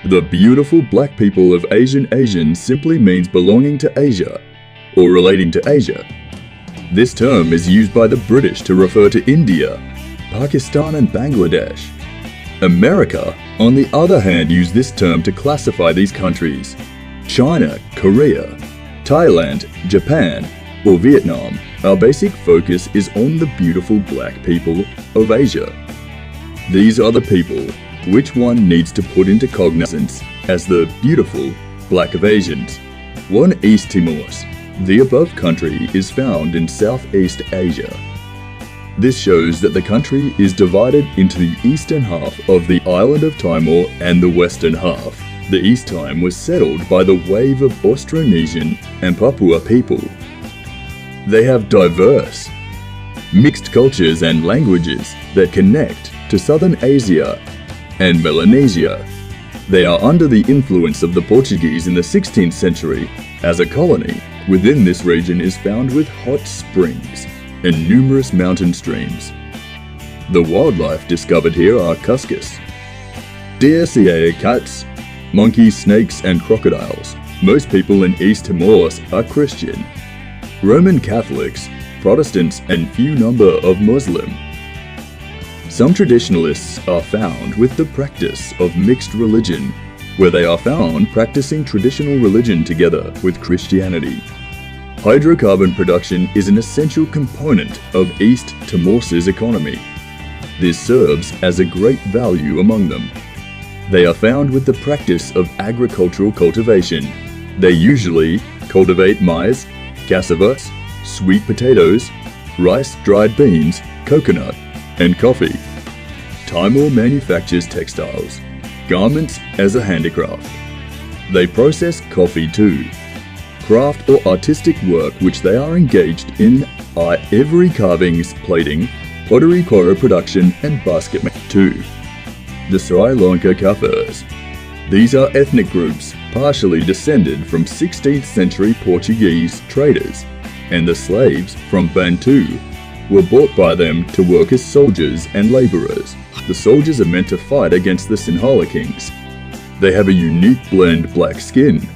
The beautiful black people of Asian simply means belonging to Asia, or relating to Asia. This term is used by the British to refer to India, Pakistan and Bangladesh. America, on the other hand, used this term to classify these countries. China, Korea, Thailand, Japan, or Vietnam. Our basic focus is on the beautiful black people of Asia. These are the people which one needs to put into cognizance as the beautiful black of Asians. 1. East Timor. The above country is found in Southeast Asia. This shows that the country is divided into the eastern half of the island of Timor and the western half. The East Time was settled by the wave of Austronesian and Papua people. They have diverse, mixed cultures and languages that connect to Southern Asia and Melanesia. They are under the influence of the Portuguese in the 16th century. As a colony, within this region is found with hot springs and numerous mountain streams. The wildlife discovered here are cuscus, deer, cats, monkeys, snakes and crocodiles. Most people in East Timor are Christian, Roman Catholics, Protestants and few number of Muslim. Some traditionalists are found with the practice of mixed religion, where they are found practicing traditional religion together with Christianity. Hydrocarbon production is an essential component of East Timor's economy. This serves as a great value among them. They are found with the practice of agricultural cultivation. They usually cultivate maize, cassava, sweet potatoes, rice, dried beans, coconut, and coffee. Timor manufactures textiles, garments as a handicraft. They process coffee too. Craft or artistic work which they are engaged in are ivory carvings, plating, pottery, coral production and basketmaking too. The Sri Lankan Kaffirs. These are ethnic groups partially descended from 16th century Portuguese traders, and the slaves from Bantu were bought by them to work as soldiers and labourers. The soldiers are meant to fight against the Sinhala kings. They have a unique blend black skin,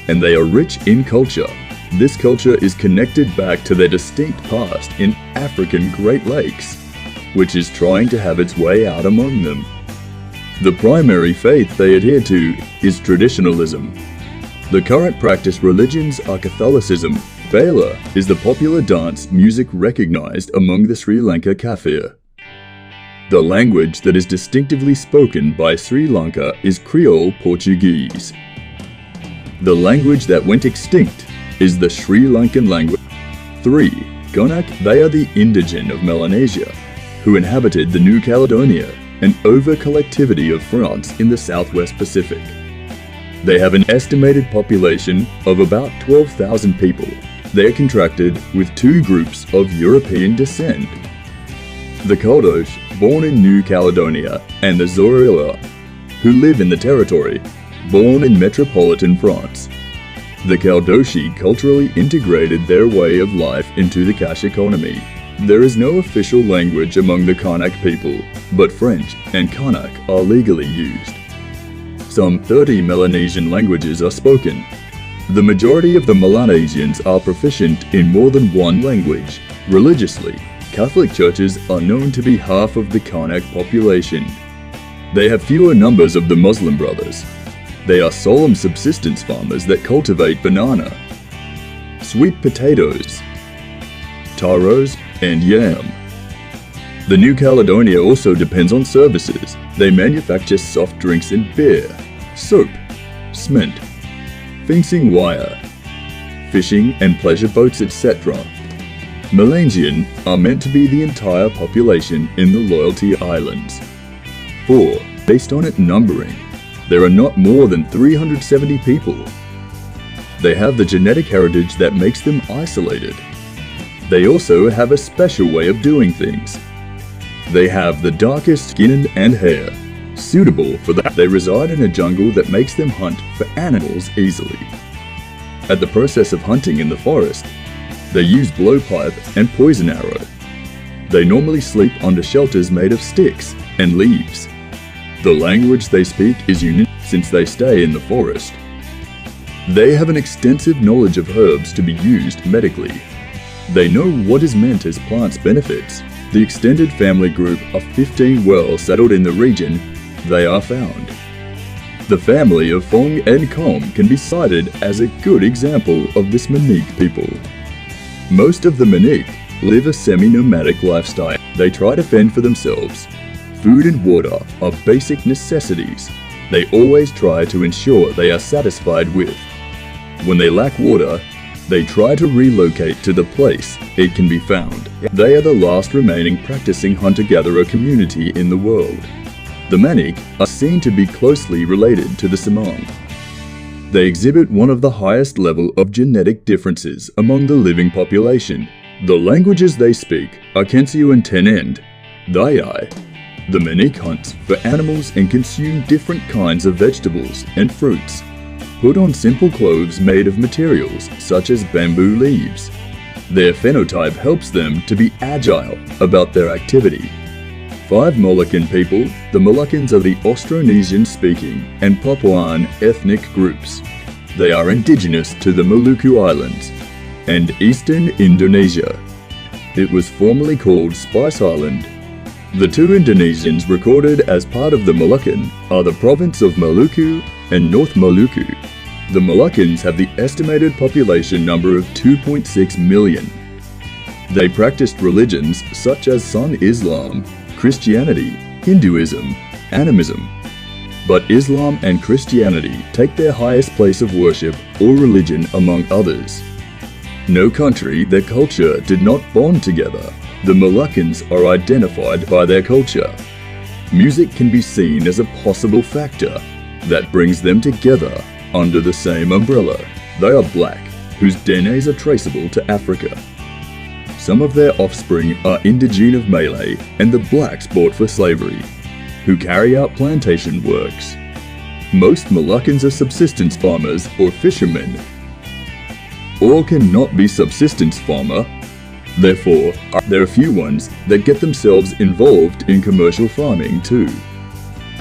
and they are rich in culture. This culture is connected back to their distinct past in African Great Lakes, which is trying to have its way out among them. The primary faith they adhere to is traditionalism. The current practice religions are Catholicism. Bela is the popular dance music recognized among the Sri Lanka Kaffir. The language that is distinctively spoken by Sri Lanka is Creole Portuguese. The language that went extinct is the Sri Lankan language. 3. Kanak. They are the indigene of Melanesia, who inhabited the New Caledonia, an over-collectivity of France in the Southwest Pacific. They have an estimated population of about 12,000 people. They are contracted with two groups of European descent. The Caldoche, born in New Caledonia, and the Zorilla, who live in the territory, born in metropolitan France. The Caldoche culturally integrated their way of life into the cash economy. There is no official language among the Kanak people, but French and Kanak are legally used. Some 30 Melanesian languages are spoken. The majority of the Melanesians are proficient in more than one language. Religiously, Catholic churches are known to be half of the Kanak population. They have fewer numbers of the Muslim brothers. They are solemn subsistence farmers that cultivate banana, sweet potatoes, taros, and yam. The New Caledonia also depends on services. They manufacture soft drinks and beer, soap, cement, fencing wire, fishing and pleasure boats, etc. Melanesian are meant to be the entire population in the Loyalty Islands. 4. Based on it numbering, there are not more than 370 people. They have the genetic heritage that makes them isolated. They also have a special way of doing things. They have the darkest skin and hair, suitable for that. They reside in a jungle that makes them hunt for animals easily. At the process of hunting in the forest, they use blowpipe and poison arrow. They normally sleep under shelters made of sticks and leaves. The language they speak is unique. since they stay in the forest. They have an extensive knowledge of herbs to be used medically. They know what is meant as plants' benefits. The extended family group of 15 well settled in the region, they are found. The family of Fong and Kom can be cited as a good example of this Maniq people. Most of the Maniq live a semi-nomadic lifestyle. They try to fend for themselves. Food and water are basic necessities. They always try to ensure they are satisfied with. When they lack water, they try to relocate to the place it can be found. They are the last remaining practicing hunter-gatherer community in the world. The Maniq are seen to be closely related to the Semang. They exhibit one of the highest level of genetic differences among the living population. The languages they speak are Kensio and Tenend, Dayai. The Maniq hunts for animals and consume different kinds of vegetables and fruits. Put on simple clothes made of materials such as bamboo leaves. Their phenotype helps them to be agile about their activity. 5 Moluccan people, the Moluccans are the Austronesian-speaking and Papuan ethnic groups. They are indigenous to the Maluku Islands and eastern Indonesia. It was formerly called Spice Island. The 2 Indonesians recorded as part of the Moluccan are the province of Maluku and North Maluku. The Moluccans have the estimated population number of 2.6 million. They practiced religions such as Sun Islam, Christianity, Hinduism, Animism. But Islam and Christianity take their highest place of worship or religion among others. No country, their culture did not bond together. The Moluccans are identified by their culture. Music can be seen as a possible factor that brings them together under the same umbrella. They are black, whose DNAs are traceable to Africa. Some of their offspring are indigene of Malay and the blacks bought for slavery, who carry out plantation works. Most Moluccans are subsistence farmers or fishermen, or cannot be subsistence farmer. Therefore, there are few ones that get themselves involved in commercial farming too.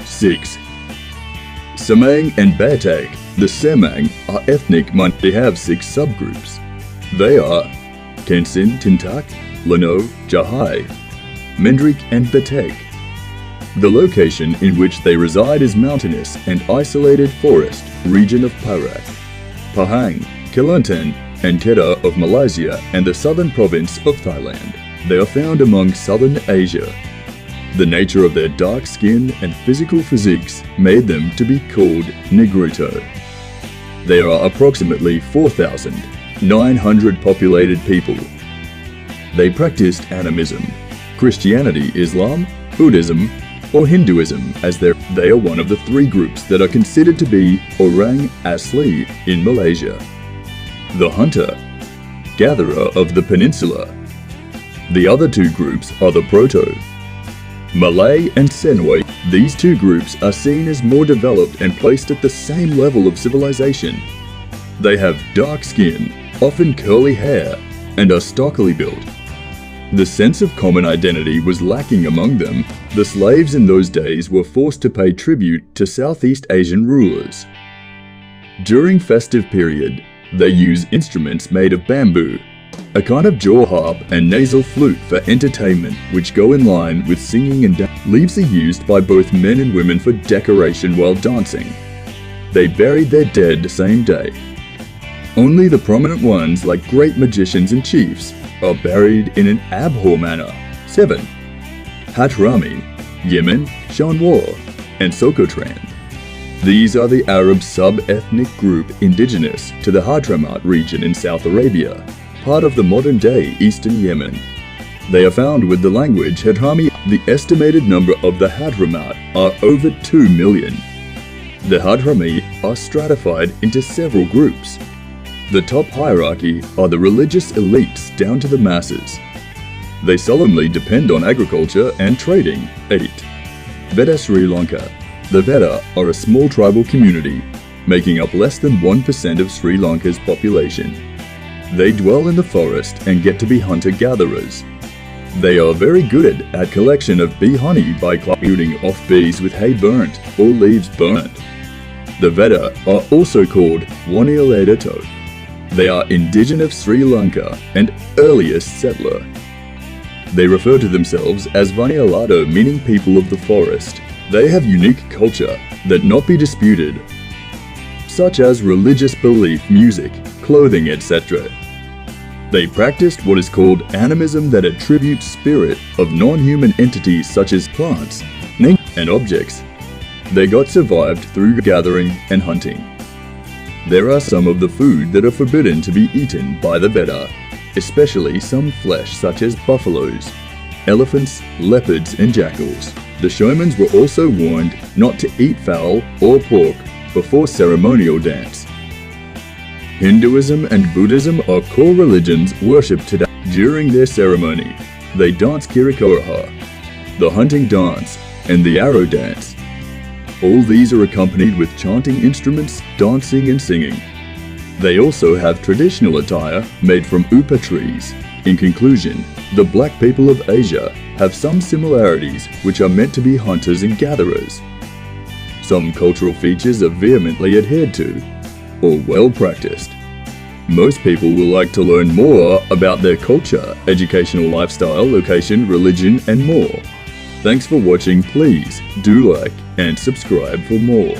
6. Semang and Bateq. The Semang are ethnic minorities. They have 6 subgroups. They are Kensin, Tintak, Lano, Jahai, Mendrik and Bateq. The location in which they reside is mountainous and isolated forest region of Perak, Pahang, Kelantan and Kedah of Malaysia and the southern province of Thailand. They are found among southern Asia. The nature of their dark skin and physical physiques made them to be called Negrito. There are approximately 4,900 populated people. They practiced animism, Christianity, Islam, Buddhism, or Hinduism as they are one of the 3 groups that are considered to be Orang Asli in Malaysia. The hunter-gatherer of the peninsula. The other 2 groups are the Proto, Malay and Senoi. These 2 groups are seen as more developed and placed at the same level of civilization. They have dark skin, often curly hair, and are stockily built. The sense of common identity was lacking among them. The slaves in those days were forced to pay tribute to Southeast Asian rulers. During festive period, they use instruments made of bamboo, a kind of jaw harp and nasal flute for entertainment which go in line with singing and dance. Leaves are used by both men and women for decoration while dancing. They buried their dead the same day. Only the prominent ones like great magicians and chiefs are buried in an abhor manner. 7. Hadrami, Yemen, Shanwar, and Sokotran. These are the Arab sub-ethnic group indigenous to the Hadramaut region in South Arabia, part of the modern-day eastern Yemen. They are found with the language Hadrami. The estimated number of the Hadramaut are over 2 million. The Hadrami are stratified into several groups. The top hierarchy are the religious elites down to the masses. They solemnly depend on agriculture and trading. 8. Vedda of Sri Lanka. The Vedda are a small tribal community, making up less than 1% of Sri Lanka's population. They dwell in the forest and get to be hunter-gatherers. They are very good at collection of bee honey by shooting off bees with hay burnt or leaves burnt. The Vedda are also called Wanialedato. They are indigenous of Sri Lanka and earliest settler. They refer to themselves as Vanialado, meaning people of the forest. They have unique culture that not be disputed, such as religious belief, music, clothing, etc. They practiced what is called animism, that attributes spirit of non-human entities such as plants, nature, and objects. They got survived through gathering and hunting. There are some of the food that are forbidden to be eaten by the Vedda, especially some flesh such as buffaloes, elephants, leopards, and jackals. The shamans were also warned not to eat fowl or pork before ceremonial dance. Hinduism and Buddhism are core religions worshipped today. During their ceremony, they dance Kirikoraha, the hunting dance, and the arrow dance. All these are accompanied with chanting instruments, dancing, and singing. They also have traditional attire made from upa trees. In conclusion, the black people of Asia have some similarities which are meant to be hunters and gatherers. Some cultural features are vehemently adhered to, or well practiced. Most people will like to learn more about their culture, educational lifestyle, location, religion, and more. Thanks for watching. Please do like and subscribe for more.